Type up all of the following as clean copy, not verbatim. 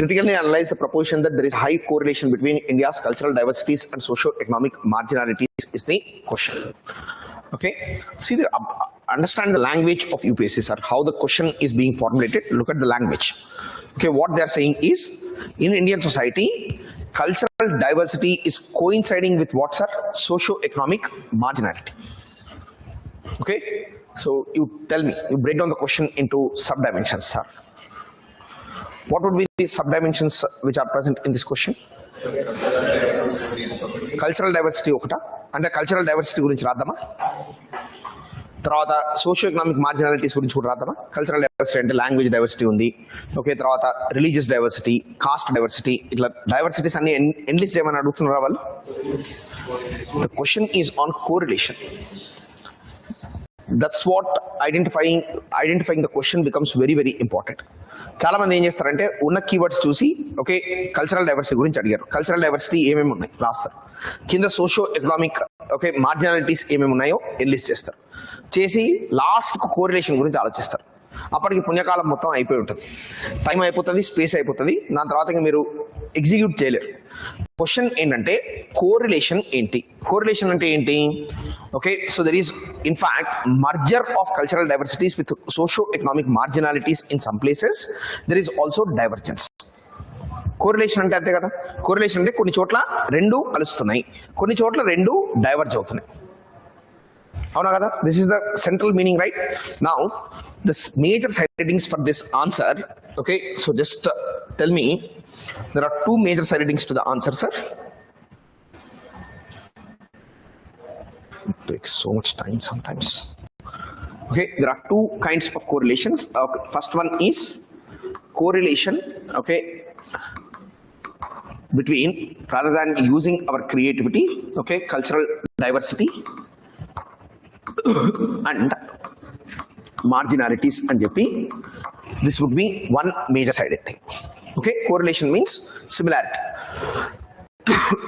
critically analyze the proposition that there is high correlation between India's cultural diversities and socio-economic marginalities is the question. Okay, see the understand the language of UPSC, sir. How the question is being formulated. Look at the language. Okay, what they are saying is, in Indian society, cultural diversity is coinciding with what, sir? Socio-economic marginality. Okay, so you tell me, you break down the question into sub-dimensions, sir. What would be the sub-dimensions which are present in this question? Cultural diversity okata, and cultural diversity gurinchi raddama. తర్వాత socio economic మార్జినాలిటీస్ గురించి కూడా రాద్దామా. Cultural diversity అంటే language diversity ఉంది. Okay, తర్వాత religious diversity, cost diversity, ఇట్లా diversities అన్ని enlist చేయమని అడుగుతున్నారా వాళ్ళు? The question is on correlation. That's what identifying the question becomes very very important. చాలా మంది ఏం చేస్తారంటే ఉన్న కీవర్డ్స్ చూసి ఓకే కల్చరల్ డైవర్సిటీ గురించి అడిగారు, కల్చరల్ డైవర్సిటీ ఏమేమి ఉన్నాయి రాస్తారు, కింద సోషియో ఎకనామిక్ ఓకే మార్జినాలిటీస్ ఏమేమి ఉన్నాయో ఎన్లిస్ట్ చేస్తారు, చేసి లాస్ట్కు కోరిలేషన్ గురించి ఆలోచిస్తారు. అప్పటికి పుణ్యకాలం మొత్తం అయిపోయి ఉంటుంది, టైం అయిపోతుంది, స్పేస్ అయిపోతుంది, దాని తర్వాత ఇంకా మీరు ఎగ్జిక్యూట్ చేయలేరు. క్వశ్చన్ ఏంటంటే కోరిలేషన్ ఏంటి? కోరిలేషన్ అంటే ఏంటి? Okay, so there is in fact merger of cultural diversities with socio economic marginalities in some places. There is also divergence. Correlation అంటే అంతే కదా. కోరిలేషన్ అంటే కొన్ని చోట్ల రెండు కలుస్తున్నాయి, కొన్ని చోట్ల రెండు డైవర్జ్ అవుతున్నాయి. అవునా కదా? This is the central meaning, right? Now the major side headings for this answer. Okay, so just tell me, there are two major side headings to the answer, sir. It takes so much time sometimes. Okay, there are two kinds of correlations. First one is correlation, okay, between, rather than using our creativity, okay, cultural diversity and marginalities and JP. This would be one major side heading. Okay, correlation means similarity.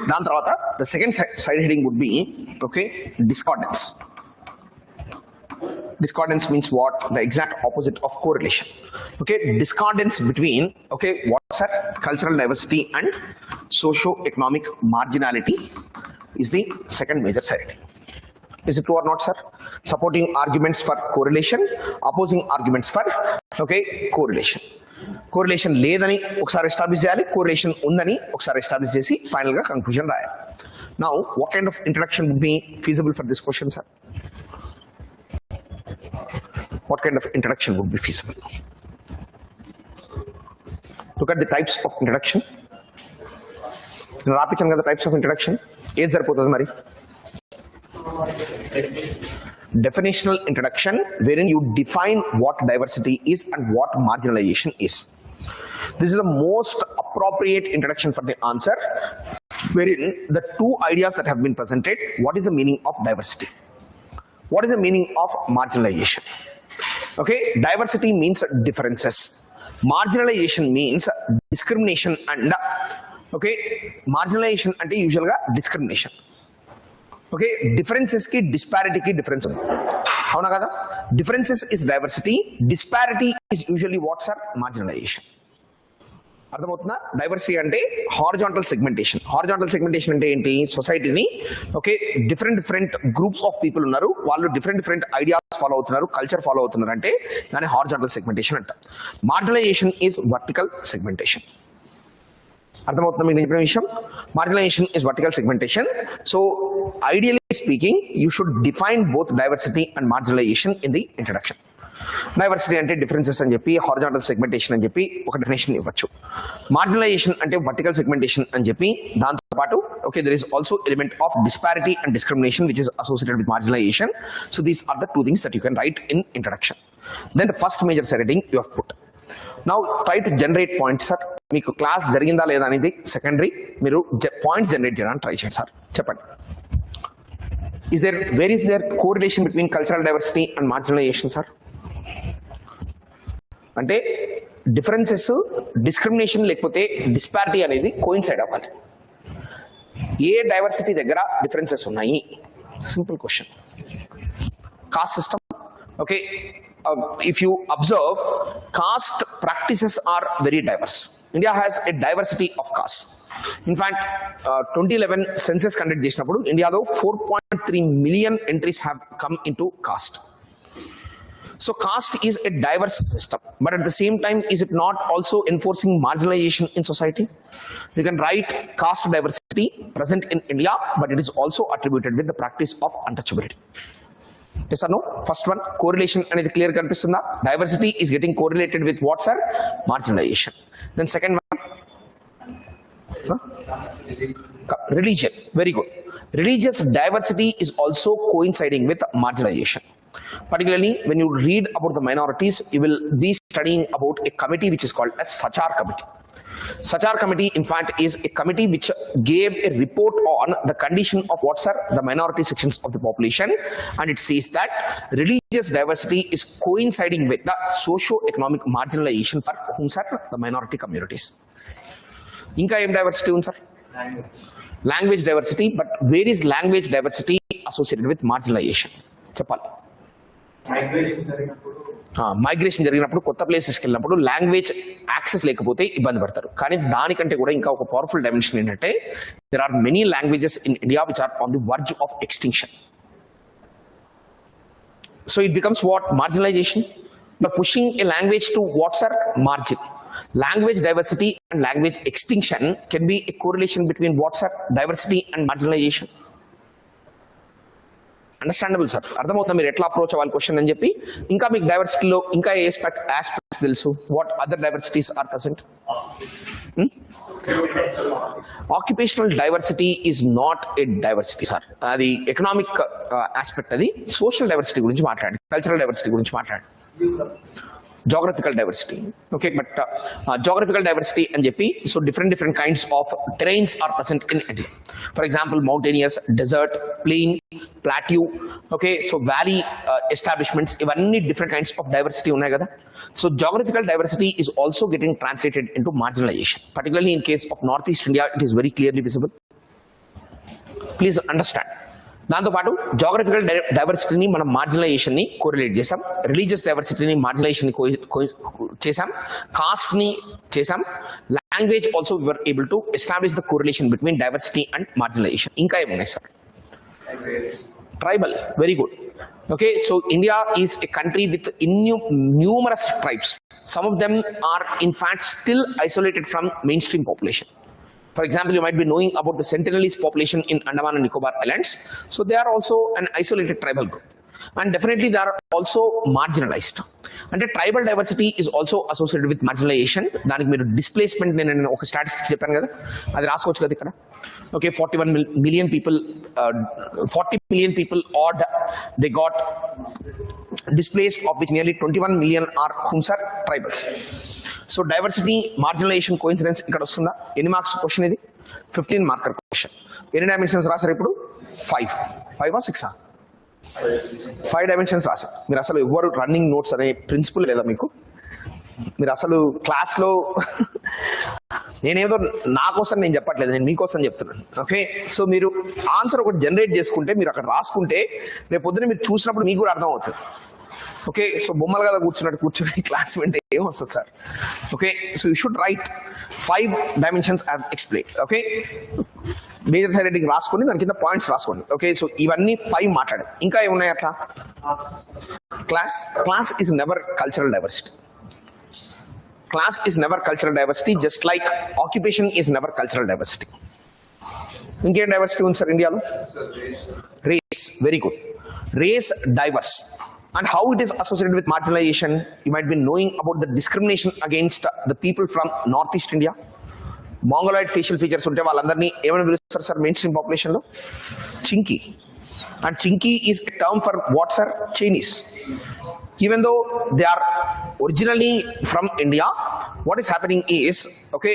దాని తర్వాత the second side heading would be okay discordance. Discordance means what? The exact opposite of correlation. Okay, discordance between okay what's that? Cultural diversity and socio-economic marginality is the second major side heading. Is it true or not, sir? Supporting arguments for correlation, opposing arguments for okay correlation. Correlation లేదని ఒకసారి establish చేయాలి, correlation ఉందని ఒకసారి establish చేసి ఫైనల్గా conclusion రాయాలి. Now what kind of introduction would be feasible for this question, sir? What kind of introduction would be feasible? Look at the types of introduction. నేను రాపించాను కదా టైప్స్ ఆఫ్ ఇంట్రడక్షన్. ఏది సరిపోతుంది మరి? Definitional introduction, wherein you define what diversity is and what marginalization is. This is the most appropriate introduction for the answer, wherein the two ideas that have been presented: what is the meaning of diversity, what is the meaning of marginalization. Okay, diversity means differences, marginalization means discrimination, and okay marginalization ante usual ga discrimination. Okay, differences కి డిస్పారిటీకి difference ఉంది, అవునా కదా? Differences is diversity, disparity is usually what's are marginalization. అర్థమవుతుందా? Diversity అంటే horizontal segmentation. Horizontal segmentation అంటే ఏంటి? సొసైటీని okay different groups of people ఉన్నారు, వాళ్ళు డిఫరెంట్ ఐడియాస్ ఫాలో అవుతున్నారు, కల్చర్ ఫాలో అవుతున్నారు అంటే దాన్ని హారిజాంటల్ సెగ్మెంటేషన్ అంటారు. Marginalization is vertical segmentation. అర్థమవుతుందా మీకు చెప్పిన విషయం? Marginalization is vertical segmentation. So ideally speaking you should define both diversity and marginalization in the introduction. Diversity అంటే డిఫరెన్సెస్ అని చెప్పి, హారిజాంటల్ సెగ్మెంటేషన్ అని చెప్పి ఒక డెఫినేషన్ ఇవ్వచ్చు. మార్జినలైజేషన్ అంటే వర్టికల్ సెగ్మెంటేషన్ అని చెప్పి, దాంతో పాటు okay there is also element of disparity and discrimination which is associated with marginalization. So these are the two things that you can write in introduction. Then the first major setting you have put. Now try to generate points, sir. మీకు class జరిగిందా లేదా అనేది secondary, మీరు points generate చేయడానికి try చేయండి, sir. చెప్పండి. Where is there correlation between cultural diversity and marginalization, sir? అంటే differences, discrimination లేకపోతే డిస్పారిటీ అనేది కోయిన్సైడ్ అవ్వాలి. ఏ డైవర్సిటీ దగ్గర డిఫరెన్సెస్ ఉన్నాయి? Simple question. Cost system, okay if you observe, caste practices are very diverse. India has a diversity of castes. In fact, 2011 census conduct చేసినప్పుడు ఇండియాలో 4.3 million entries have come into caste. So caste is a diverse system, but at the same time, is it not also enforcing marginalization in society? We can write caste diversity present in India, but it is also attributed with the practice of untouchability. Yes or no? First one, correlation అనేది clear కనిపిస్తుందా? Diversity is getting correlated with what, sir? Marginalization. Then second one, religion. Very good. Religious diversity is also coinciding with marginalization. Particularly when you read about the minorities, you will be studying about a committee which is called as Sachar committee. Sachar committee, in fact, is a committee which gave a report on the condition of what, sir? The minority sections of the population, and it says that religious diversity is coinciding with the socio-economic marginalization for whom, sir? The minority communities. Inka em diversity ఉంది, sir? Language diversity, but where is language diversity associated with marginalization? చెప్పాలి. Migration జరిగినప్పుడు కొత్త ప్లేసెస్కి వెళ్ళినప్పుడు language access లేకపోతే ఇబ్బంది పడతారు. కానీ దానికంటే కూడా ఇంకా ఒక పవర్ఫుల్ డైమెన్షన్ ఏంటంటే there are many languages in India which are on the verge of extinction. So it becomes what? Marginalization. You are pushing a language to what's are margin. Language diversity and language extinction can be a correlation between what's our diversity and marginalization. Understandable, sir? అర్థమవుతుందా మీరు ఎట్లా approach అవ్వాలి question అని చెప్పి? ఇంకా మీకు డైవర్సిటీలో ఇంకా ఏ ఆస్పెక్ట్స్ తెలుసు? What other diversities are present? Occupational diversity is not a diversity, sir. అది ఎకనామిక్ ఆస్పెక్ట్. అది సోషల్ డైవర్సిటీ గురించి మాట్లాడి, కల్చరల్ డైవర్సిటీ గురించి మాట్లాడి, geographical diversity. Okay, but geographical diversity and JP, so different kinds of terrains are present in India. For example, mountainous, desert, plain, plateau. Okay, so valley establishments, ivanni different kinds of diversity unnai kada. So geographical diversity is also getting translated into marginalization. Particularly in case of Northeast India, it is very clearly visible. Please understand. దాంతోపాటు geographical డైవర్సిటీని మనం మార్జినలైజేషన్ని correlate చేసాం, religious డైవర్సిటీని marginalization చేసాం, కాస్ట్ని చేసాం, language also we were able to establish the correlation between diversity and marginalization. ఇంకా ఏమున్నాయి sir? Tribal. Very good. Okay, so India is a country with numerous tribes. Some of them are in fact still isolated from mainstream population. For example, you might be knowing about the Sentinelese population in Andaman and Nicobar Islands. So they are also an isolated tribal group. And definitely they are also marginalized. And the tribal diversity is also associated with marginalization. దానికి మీరు displacement నేను ఒక statistics చెప్పాను కదా, అది రాసుకోవచ్చు కదా ఇక్కడ. Okay, 41 million people, 40 million people odd, they got displaced, of which nearly 21 million are Hunsar tribals. So diversity, marginalization, coincidence ఇక్కడ వస్తుందా? ఎన్ని మార్క్స్ క్వశ్చన్ ఇది? 15 మార్కర్ క్వశ్చన్. ఎన్ని డైమెన్షన్స్ రాశారు ఇప్పుడు? 5 or 6? 5 డైమెన్షన్స్ రాశారు. మీరు అసలు ఎవరు రన్నింగ్ నోట్స్ అనే ప్రిన్సిపల్ లేదా మీకు? మీరు అసలు క్లాస్లో నేనేదో నా కోసం నేను చెప్పట్లేదు, నేను మీకోసం చెప్తున్నాను. ఓకే, సో మీరు ఆన్సర్ ఒకటి జనరేట్ చేసుకుంటే, మీరు అక్కడ రాసుకుంటే, రేపు పొద్దున మీరు చూసినప్పుడు మీకు కూడా అర్థం అవుతుంది. ఓకే, సో బొమ్మలు కదా కూర్చొని క్లాస్ వింటే ఏమొస్తుంది sir? Okay, so you should write 5 dimensions I have explain. Okay, major side heading రాసుకోండి, దాని కింద పాయింట్స్ రాసుకోండి. ఓకే, సో ఇవన్నీ 5 మాట్లాడారు. ఇంకా ఏమున్నాయి అట్లా? Class is never cultural diversity. Class is never cultural diversity, just like occupation is never cultural diversity. Inkeem diversity undi sir India lo? Race. Very good. Race diverse. And how it is associated with marginalization? You might be knowing about the discrimination against the people from Northeast India. Mongoloid facial features unte vallandarni emani pilustaru sir mainstream population lo? Chinky. And Chinky is a term for what, sir? Chinese. Even though they are originally from India, what is happening is, okay,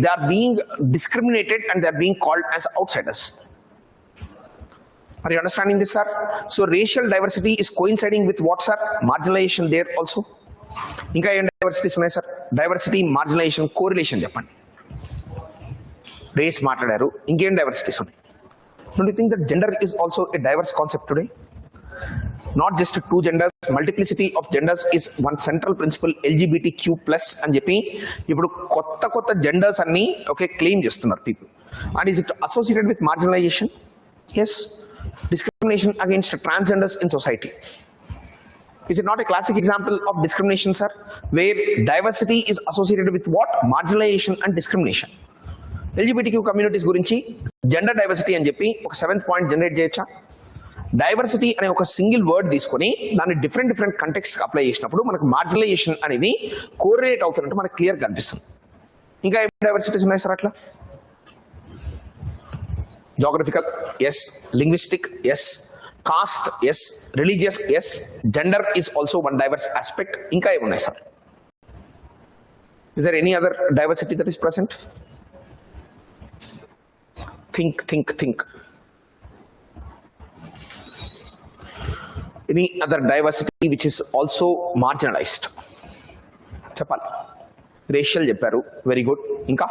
they are being discriminated and they are being called as outsiders. Are you understanding this, sir? So racial diversity is coinciding with what, sir? Marginalization there also. Inka em diversities unnai sir? Diversity, marginalization, correlation cheppandi. Race matladaru, inkem diversities unnai. Don't you think that gender is also a diverse concept today? not just two genders, multiplicity of genders is one central principle LGBTQ+ అని చెప్పి ఇప్పుడు కొత్త genders అన్ని okay claim చేస్తున్నారు people. And is it associated with marginalization? Yes. Discrimination against transgenders in society. Is it not a classic example of discrimination, sir? Where diversity is associated with what? Marginalization and discrimination. LGBTQ communities గురించి gender diversity అని చెప్పి ఒక 7th point generate చేయొచ్చా? Diversity అనే ఒక single word తీసుకొని దాన్ని different context apply చేసినప్పుడు మనకు మార్జినలైజేషన్ అనేది కోరిలేట్ అవుతున్నట్టు మనకు క్లియర్ కనిపిస్తుంది. ఇంకా ఏం డైవర్సిటీస్ ఉన్నాయి సార్ అట్లా? Geographical, yes. Linguistic, yes. Caste, yes. Religious, yes. Gender is also one diverse aspect. Inka em unnai sir? Is there any other diversity that is present? Think. Any other diversity which is also marginalized? Chepali. Racial chepparu. Very good. Inka?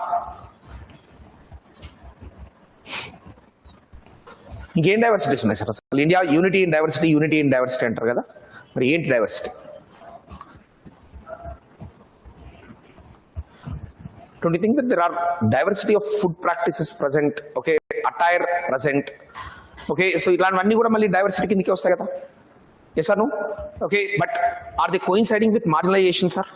ఇంకేం diversities ఉన్నాయి sir అసలు? India unity in diversity అంటారు కదా, మరి ఏంటి diversity? Don't you think that there are diversity of food practices present? Okay, attire present. Okay, so ఇట్లాంటివన్నీ కూడా మళ్ళీ డైవర్సిటీ కిందకే వస్తాయి కదా? Yes or no? Okay, but are they coinciding with marginalization sir?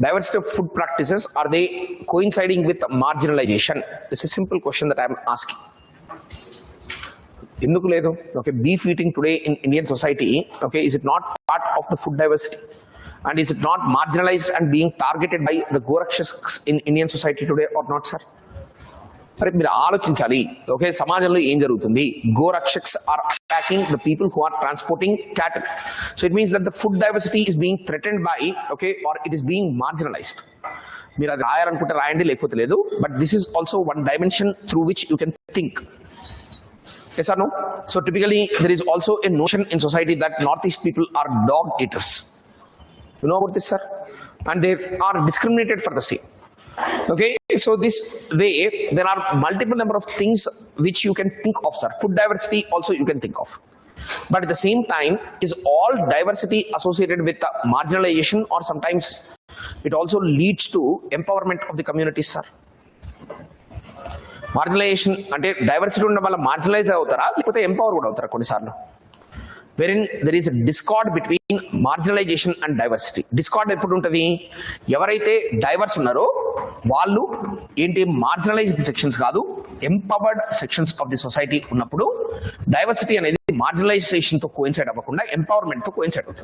Diversity of food practices, are they coinciding with marginalization? This is a simple question that I am asking. Enduku ledu? Okay, beef eating today in Indian society, okay, is it not part of the food diversity? And is it not marginalized and being targeted by the Gorakshaks in Indian society today or not, sir? సరే మీరు ఆలోచించాలి. Okay, సమాజంలో ఏం జరుగుతుంది? Gaurakshaks are attacking the people who are transporting cattle. So it means that the food diversity is being threatened by, okay, or it is being marginalized. మీరు అది రాయాలనుకుంటే రాయండి, లేకపోతే లేదు. But this is also one dimension through which you can think. Yes or no? So typically there is also a notion in society that Northeast people are dog eaters. You know about this, sir? And they are discriminated for the same. Okay, so this way there are multiple number of things which you can think of, sir. Food diversity also you can think of, but at the same time, is all diversity associated with the marginalization, or sometimes it also leads to empowerment of the communities, sir? Marginalization అంటే diversity ఉన్న వల్ల marginalise అవుతారా, లేకపోతే empower కూడా అవుతారా కొన్నిసార్లు? wherein there is a discord between marginalization and diversity. Discord ఎప్పుడు ఉంటుంది? ఎవరైతే డైవర్స్ ఉన్నారో వాళ్ళు ఏంటి మార్జినలైజ్డ్ సెక్షన్స్ కాదు, empowered sections of the society ఉన్నప్పుడు డైవర్సిటీ అనేది మార్జినలైజేషన్ తో కోయిన్సైడ్ అవ్వకుండా ఎంపవర్మెంట్ తో కోయిన్సైడ్ అవుతుంది.